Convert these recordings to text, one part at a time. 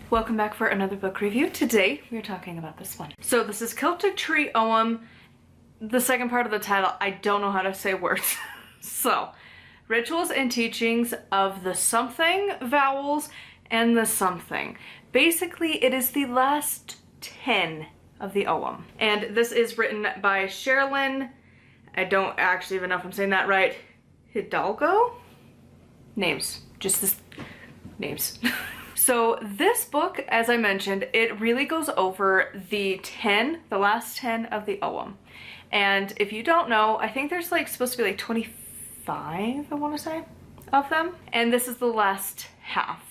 Welcome back for another book review. Today we're talking about this one. So this is Celtic Tree Ogham. The second part of the title, I don't know how to say words. So, Rituals and Teachings of the Something Vowels and the Something. Basically, it is the last 10 of the Ogham. And this is written by Sharlyn, I don't actually even know if I'm saying that right, Hidalgo? Names. Just this, names. So this book, as I mentioned, it really goes over the last 10 of the Ogham. And if you don't know, I think there's like supposed to be like 25, I want to say, of them. And this is the last half.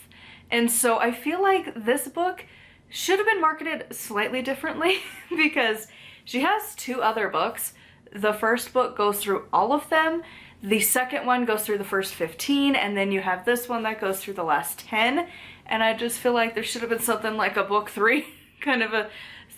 And so I feel like this book should have been marketed slightly differently because she has two other books. The first book goes through all of them. The second one goes through the first 15, and then you have this one that goes through the last 10. And I just feel like there should have been something like a book 3 kind of a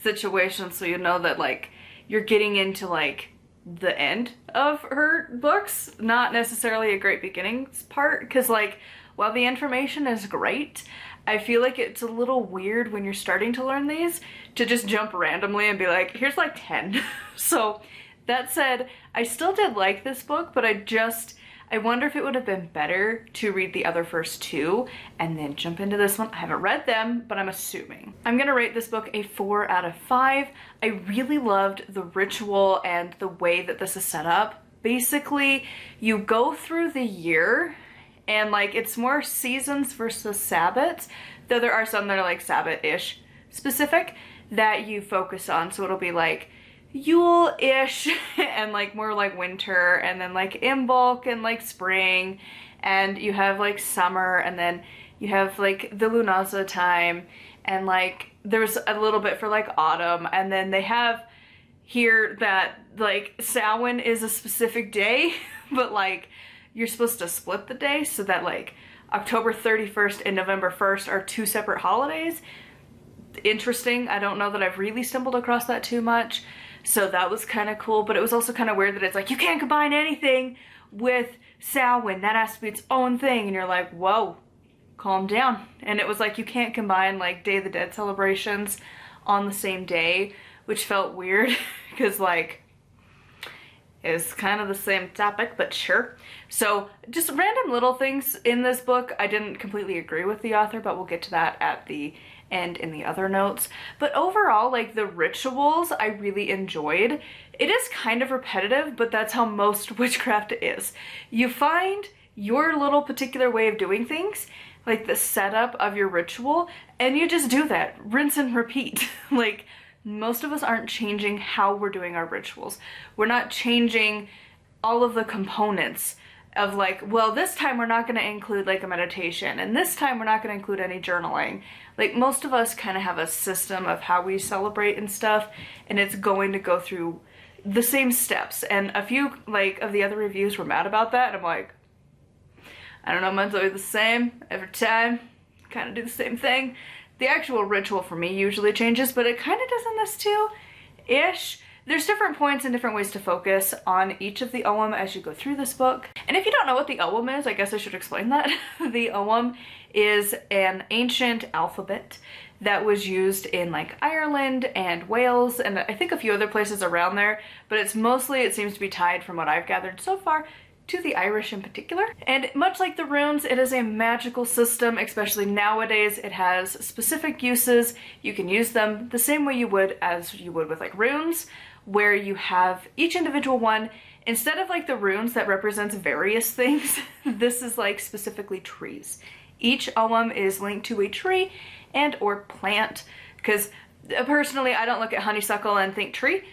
situation, so you know that like you're getting into like the end of her books, not necessarily a great beginnings part, because like while the information is great, I feel like it's a little weird when you're starting to learn these to just jump randomly and be like, here's like 10. So that said, I still did like this book, but I wonder if it would have been better to read the other first two and then jump into this one. I haven't read them, but I'm assuming. I'm gonna rate this book a 4 out of 5. I really loved the ritual and the way that this is set up. Basically, you go through the year and like it's more seasons versus Sabbats, though there are some that are like Sabbat-ish specific that you focus on. So it'll be like Yule-ish and like more like winter, and then like Imbolc and like spring, and you have like summer, and then you have like the Lunaza time, and like there's a little bit for like autumn, and then they have here that like Samhain is a specific day, but like you're supposed to split the day so that like October 31st and November 1st are two separate holidays. Interesting. I don't know that I've really stumbled across that too much. So that was kind of cool, but it was also kind of weird that it's like, you can't combine anything with Samhain. That has to be its own thing. And you're like, whoa, calm down. And it was like, you can't combine like Day of the Dead celebrations on the same day, which felt weird because like, it's kind of the same topic, but sure. So just random little things in this book. I didn't completely agree with the author, but we'll get to that at the end in the other notes. But overall, like the rituals I really enjoyed. It is kind of repetitive, but that's how most witchcraft is. You find your little particular way of doing things, like the setup of your ritual, and you just do that. Rinse and repeat. Like most of us aren't changing how we're doing our rituals. We're not changing all of the components of like, well, this time we're not going to include like a meditation, and this time we're not going to include any journaling. Like most of us kind of have a system of how we celebrate and stuff, and it's going to go through the same steps. And a few like of the other reviews were mad about that, and I'm like, I don't know, mine's always the same every time, kind of do the same thing. The actual ritual for me usually changes, but it kind of does in this too, ish. There's different points and different ways to focus on each of the Ogham as you go through this book. And if you don't know what the Ogham is, I guess I should explain that. The Ogham is an ancient alphabet that was used in like Ireland and Wales and I think a few other places around there, but it's mostly, it seems to be tied from what I've gathered so far to the Irish in particular. And much like the runes, it is a magical system, especially nowadays. It has specific uses. You can use them the same way you would as you would with like runes, where you have each individual one, instead of like the runes that represents various things, this is like specifically trees. Each Ogham is linked to a tree and or plant, because personally I don't look at honeysuckle and think tree.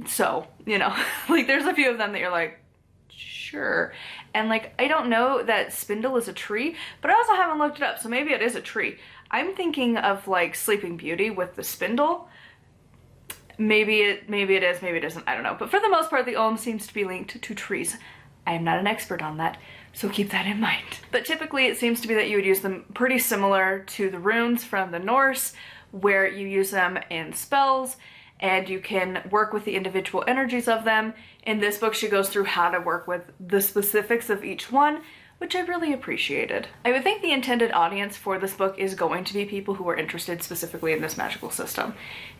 So, you know, like there's a few of them that you're like, sure. And like, I don't know that spindle is a tree, but I also haven't looked it up, so maybe it is a tree. I'm thinking of like Sleeping Beauty with the spindle. Maybe it is, maybe it isn't, I don't know. But for the most part, the Ogham seems to be linked to trees. I am not an expert on that, so keep that in mind. But typically it seems to be that you would use them pretty similar to the runes from the Norse, where you use them in spells and you can work with the individual energies of them. In this book, she goes through how to work with the specifics of each one, which I really appreciated. I would think the intended audience for this book is going to be people who are interested specifically in this magical system.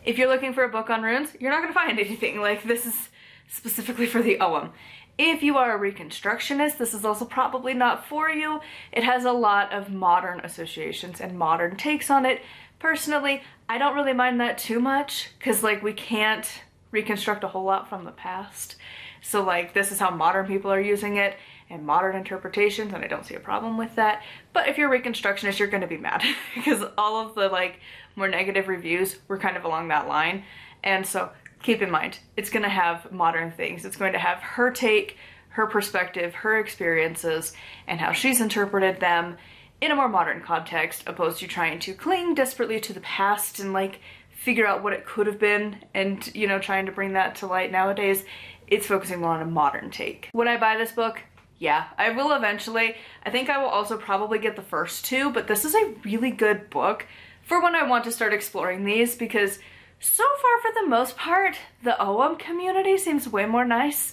If you're looking for a book on runes, you're not going to find anything. Like, this is specifically for the Ogham. If you are a Reconstructionist, this is also probably not for you. It has a lot of modern associations and modern takes on it. Personally, I don't really mind that too much, because like we can't reconstruct a whole lot from the past. So like this is how modern people are using it and modern interpretations, and I don't see a problem with that. But if you're a Reconstructionist, you're gonna be mad because all of the like more negative reviews were kind of along that line. And so keep in mind, it's gonna have modern things. It's going to have her take, her perspective, her experiences, and how she's interpreted them in a more modern context, opposed to trying to cling desperately to the past and like figure out what it could have been and, you know, trying to bring that to light nowadays. It's focusing more on a modern take. Would I buy this book? Yeah, I will eventually. I think I will also probably get the first two, but this is a really good book for when I want to start exploring these, because so far, for the most part, the Ogham community seems way more nice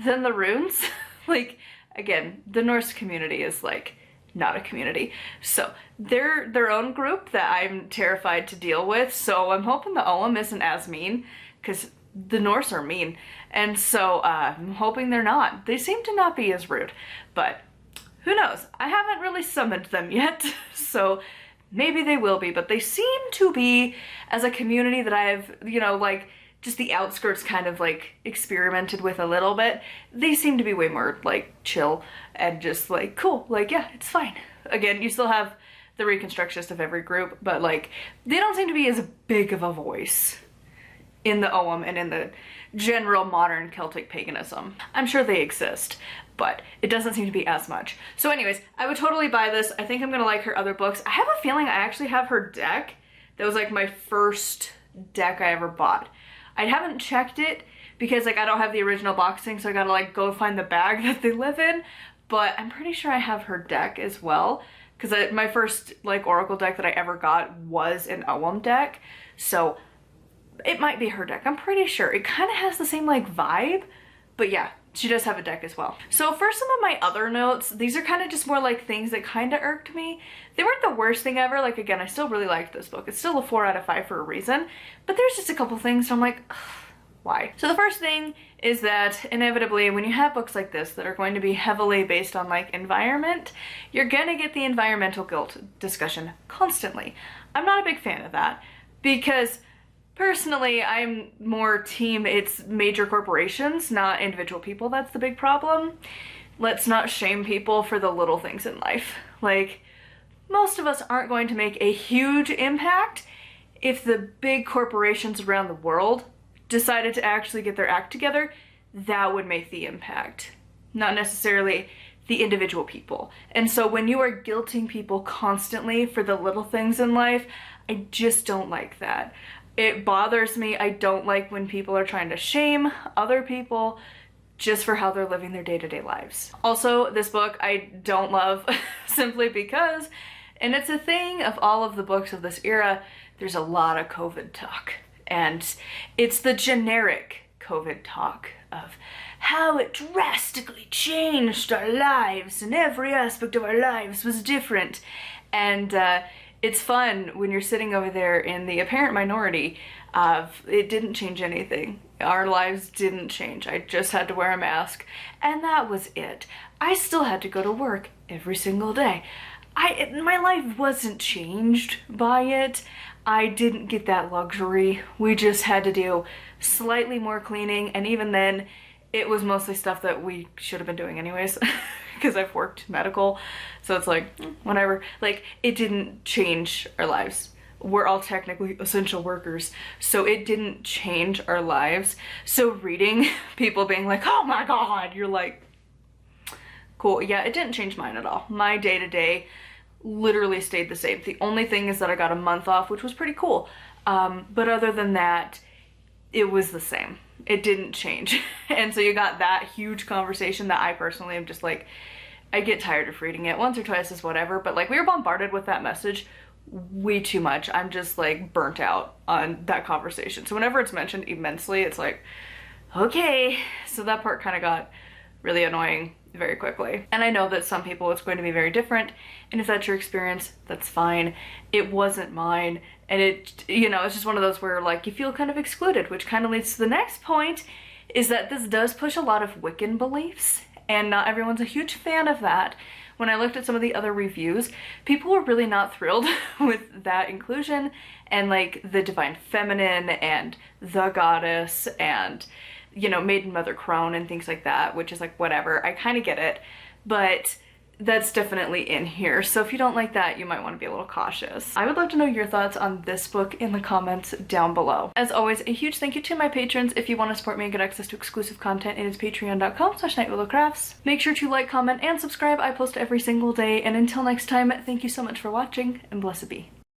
than the runes. Like, again, the Norse community is like not a community. So they're their own group that I'm terrified to deal with. So I'm hoping the Ogham isn't as mean, because the Norse are mean. And so I'm hoping they're not. They seem to not be as rude, but who knows? I haven't really summoned them yet, so maybe they will be, but they seem to be, as a community that I've, you know, like just the outskirts kind of like experimented with a little bit, they seem to be way more like chill and just like cool, like yeah, it's fine. Again, you still have the Reconstructionist of every group, but like they don't seem to be as big of a voice in the Ogham and in the general modern Celtic paganism. I'm sure they exist, but it doesn't seem to be as much. So anyways, I would totally buy this. I think I'm gonna like her other books. I have a feeling I actually have her deck. That was like my first deck I ever bought. I haven't checked it because like I don't have the original boxing, so I gotta like go find the bag that they live in, but I'm pretty sure I have her deck as well, because my first like Oracle deck that I ever got was an Ogham deck, so it might be her deck. I'm pretty sure. It kind of has the same like vibe, but yeah, she does have a deck as well. So for some of my other notes, these are kind of just more like things that kind of irked me. They weren't the worst thing ever. Like again, I still really liked this book. It's still a 4 out of 5 for a reason, but there's just a couple things I'm like, ugh, why? So the first thing is that inevitably when you have books like this that are going to be heavily based on like environment, you're gonna get the environmental guilt discussion constantly. I'm not a big fan of that because personally, I'm more team it's major corporations, not individual people. That's the big problem. Let's not shame people for the little things in life. Like, most of us aren't going to make a huge impact if the big corporations around the world decided to actually get their act together. That would make the impact, not necessarily the individual people. And so when you are guilting people constantly for the little things in life, I just don't like that. It bothers me. I don't like when people are trying to shame other people just for how they're living their day-to-day lives. Also, this book I don't love simply because, and it's a thing of all of the books of this era, there's a lot of COVID talk. And it's the generic COVID talk of how it drastically changed our lives and every aspect of our lives was different. And it's fun when you're sitting over there in the apparent minority of it didn't change anything. Our lives didn't change. I just had to wear a mask and that was it. I still had to go to work every single day. My life wasn't changed by it. I didn't get that luxury. We just had to do slightly more cleaning, and even then it was mostly stuff that we should have been doing anyways because I've worked medical, so it's like whatever. Like, it didn't change our lives. We're all technically essential workers, so it didn't change our lives. So reading people being like, oh my god, you're like, cool. Yeah, it didn't change mine at all. My day-to-day literally stayed the same. The only thing is that I got a month off, which was pretty cool, but other than that it was the same. It didn't change. And so you got that huge conversation that I personally am just like, I get tired of reading it. Once or twice is whatever, but like we were bombarded with that message way too much. I'm just like burnt out on that conversation. So whenever it's mentioned immensely, it's like, okay. So that part kind of got really annoying. very quickly. And I know that some people it's going to be very different, and if that's your experience, that's fine. It wasn't mine, and it, you know, it's just one of those where like you feel kind of excluded, which kind of leads to the next point, is that this does push a lot of Wiccan beliefs, and not everyone's a huge fan of that. When I looked at some of the other reviews, people were really not thrilled with that inclusion, and like the divine feminine and the goddess and, you know, maiden mother crone and things like that, which is like whatever. I kind of get it, but that's definitely in here. So if you don't like that, you might want to be a little cautious. I would love to know your thoughts on this book in the comments down below. As always, a huge thank you to my patrons. If you want to support me and get access to exclusive content, it is patreon.com/nightwillowcrafts. Make sure to like, comment, and subscribe. I post every single day. And until next time, thank you so much for watching, and blessed be.